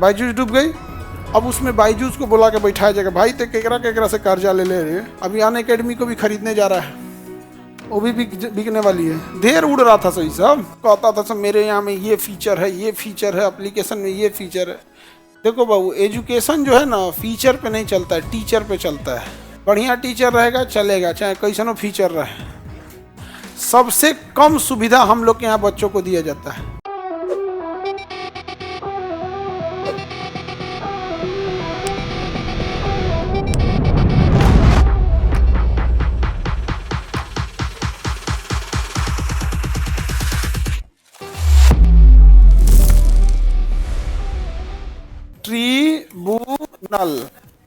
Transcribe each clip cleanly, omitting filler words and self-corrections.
बायजूस डूब गई। अब उसमें बायजूस को बुला के बैठाया जाएगा, भाई तो केकरा से कर्जा ले ले रहे। अभी अन अकेडमी को भी खरीदने जा रहा है, वो भी बिकने वाली है। ढेर उड़ रहा था सही सब, कहता था सब मेरे यहाँ में ये फीचर है, ये फीचर है, एप्लीकेशन में ये फीचर है। देखो बाबू, एजुकेशन जो है ना फीचर पे नहीं चलता है, टीचर पे चलता है। बढ़िया टीचर रहेगा चलेगा, चाहे कैसनो फीचर रहे। सबसे कम सुविधा हम लोग के यहाँ बच्चों को दिया जाता है।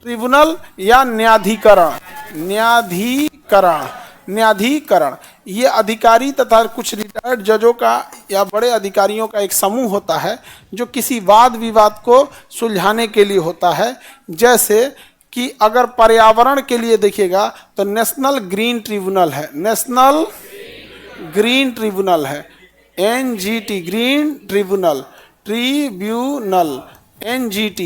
ट्रिब्यूनल या न्यायाधिकरण ये अधिकारी तथा कुछ रिटायर्ड जजों का या बड़े अधिकारियों का एक समूह होता है जो किसी वाद विवाद को सुलझाने के लिए होता है। जैसे कि अगर पर्यावरण के लिए देखिएगा तो नेशनल ग्रीन ट्रिब्यूनल है, नेशनल ग्रीन ट्रिब्यूनल है, NGT green tribunal, NGT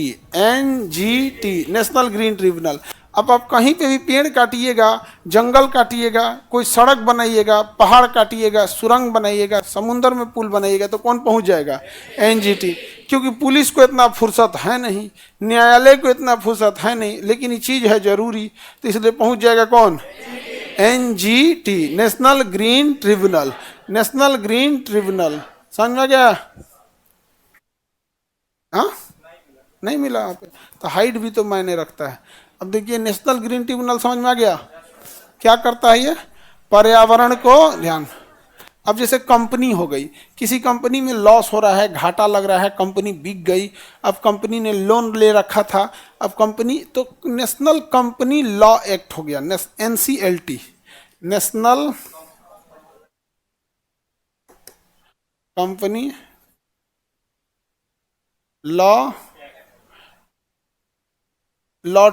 national green tribunal. अब आप कहीं पे भी पेड़ काटिएगा, जंगल काटिएगा, कोई सड़क बनाइएगा, पहाड़ काटिएगा, सुरंग बनाइएगा, समुद्र में पुल बनाइएगा, तो कौन पहुंच जाएगा? NGT। क्योंकि पुलिस को इतना फुर्सत है नहीं, न्यायालय को इतना फुर्सत है नहीं, लेकिन ये चीज़ है जरूरी, तो इसलिए पहुंच जाएगा कौन? NGT national green tribunal, national green tribunal. समझ में गया? हाँ, नहीं मिला यहाँ पे, तो हाइट भी तो मायने रखता है। अब देखिए नेशनल ग्रीन ट्रिब्यूनल समझ में आ गया क्या करता है ये? पर्यावरण को ध्यान। अब जैसे कंपनी हो गई, किसी कंपनी में लॉस हो रहा है, घाटा लग रहा है, कंपनी बिक गई, अब कंपनी ने लोन ले रखा था, अब कंपनी तो नेशनल कंपनी लॉ एक्ट हो गया, NCLT national company law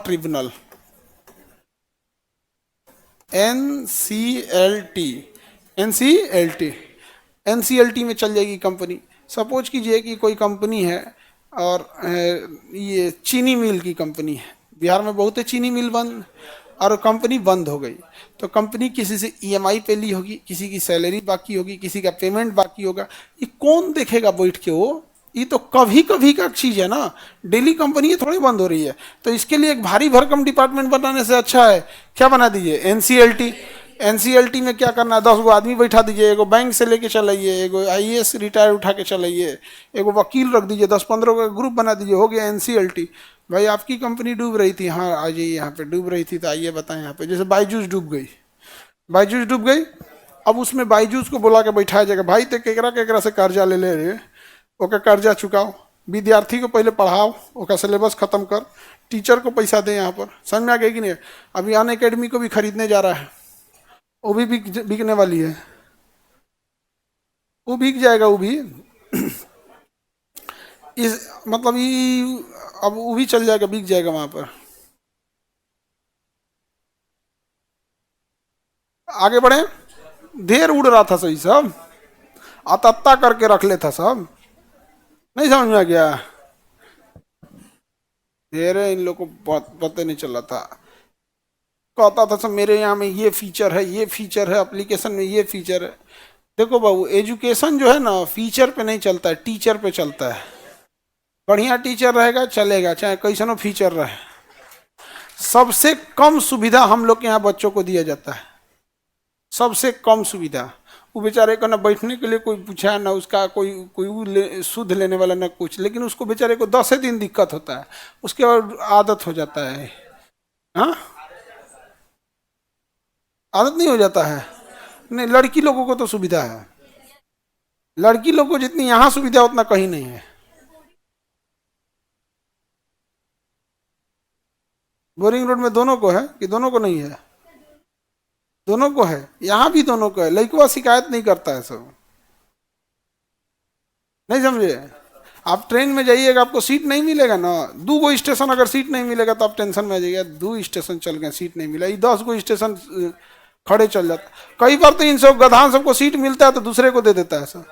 tribunal NCLT में चल जाएगी कंपनी। सपोज कीजिए कि कोई कंपनी है और ये चीनी मिल की कंपनी है, बिहार में बहुत है चीनी मिल बंद, और कंपनी बंद हो गई, तो कंपनी किसी से EMI पे ली होगी, किसी की सैलरी बाकी होगी, किसी का पेमेंट बाकी होगा, ये कौन देखेगा बैठ के? वो ये तो कभी कभी का चीज़ है ना, डेली कंपनी ये थोड़ी बंद हो रही है। तो इसके लिए एक भारी भरकम डिपार्टमेंट बनाने से अच्छा है क्या बना दीजिए? NCLT में क्या करना है? 10 गो आदमी बैठा दीजिए, एगो बैंक से लेके चलाइए, एगो IAS रिटायर उठा के चलाइए, एगो वकील रख दीजिए, 10-15 का ग्रुप बना दीजिए, हो गया NCLT। भाई आपकी कंपनी डूब रही थी, हाँ आ जाइए यहाँ पे, डूब रही थी तो आइए बताएं यहाँ पे। जैसे बायजूस डूब गई, अब उसमें बायजूस को बुला के बैठाया जाएगा, भाई तो केकरा से कर्जा ले ले रहे, ओका कर्जा चुकाओ, विद्यार्थी को पहले पढ़ाओ, ओका सिलेबस खत्म कर, टीचर को पैसा दे। यहाँ पर समझ में आ गया कि नहीं? अभी अन अकेडमी को भी खरीदने जा रहा है, वो भी बिकने वाली है, वो बिक जाएगा, वो भी इस मतलब ये अब वो भी चल जाएगा, बिक जाएगा वहां पर। आगे बढ़े। ढेर उड़ रहा था सही सब, अतत्ता करके रख लेता सब, नहीं समझ में आ गया? ढेर इन लोग को पता नहीं चला था, कहता था सब मेरे यहाँ में ये फीचर है, ये फीचर है, एप्लीकेशन में ये फीचर है। देखो बाबू, एजुकेशन जो है ना फीचर पे नहीं चलता है, टीचर पे चलता है। बढ़िया टीचर रहेगा चलेगा, चाहे कैसनो फीचर रहे। सबसे कम सुविधा हम लोग के यहाँ बच्चों को दिया जाता है, सबसे कम सुविधा। वो बेचारे को ना बैठने के लिए कोई पूछा, ना उसका कोई शुद्ध लेने वाला, ना कुछ, लेकिन उसको बेचारे को 10 दिन दिक्कत होता है, उसके बाद आदत हो जाता है। हाँ, आदत नहीं हो जाता है? नहीं, लड़की लोगों को तो सुविधा है, लड़की लोगों को जितनी यहाँ सुविधा उतना कहीं नहीं है। बोरिंग रोड में दोनों को है कि दोनों को नहीं है? दोनों को है, यहाँ भी दोनों को है। लड़का शिकायत नहीं करता है सब, नहीं समझे? आप ट्रेन में जाइएगा, आपको सीट नहीं मिलेगा ना, 2 गो स्टेशन अगर सीट नहीं मिलेगा तो आप टेंशन में आ जाइएगा, 2 स्टेशन चल गए सीट नहीं मिला, ये 10 गो स्टेशन खड़े चल जाता। कई बार तो इन सब गधान सबको सीट मिलता है तो दूसरे को दे देता है सब।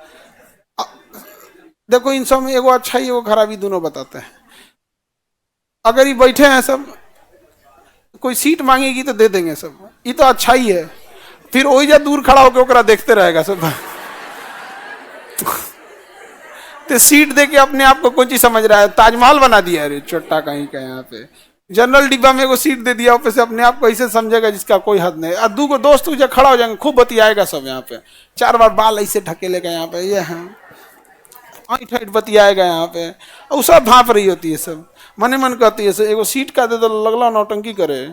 देखो इन सब में एगो अच्छा ही एगो खराबी दोनों बताते हैं। अगर ये बैठे हैं सब, कोई सीट मांगेगी तो दे देंगे सब, ये तो अच्छा ही है। फिर वही जा दूर खड़ा होकर ओकरा देखते रहेगा सब। तो सीट दे के अपने आप को कोई चीज समझ रहा है, ताजमहल बना दिया अरे चोट्टा कहीं का। यहाँ पे जनरल डिब्बा में एगो सीट दे दिया, ऊपर से अपने आप को ऐसे समझेगा जिसका कोई हद नहीं। और दो दोस्त तुझे खड़ा हो जाएंगे, खूब बतियाएगा सब। यहाँ पे 4 बार बाल ऐसे ढकेलेगा यहाँ पे, ये हाँ ऐठ ऐठ बतियाएगा यहाँ पे। और सब भाप रही होती है सब, मने मन कहती है एगो सीट का दे दो, लगला नौटंकी करे।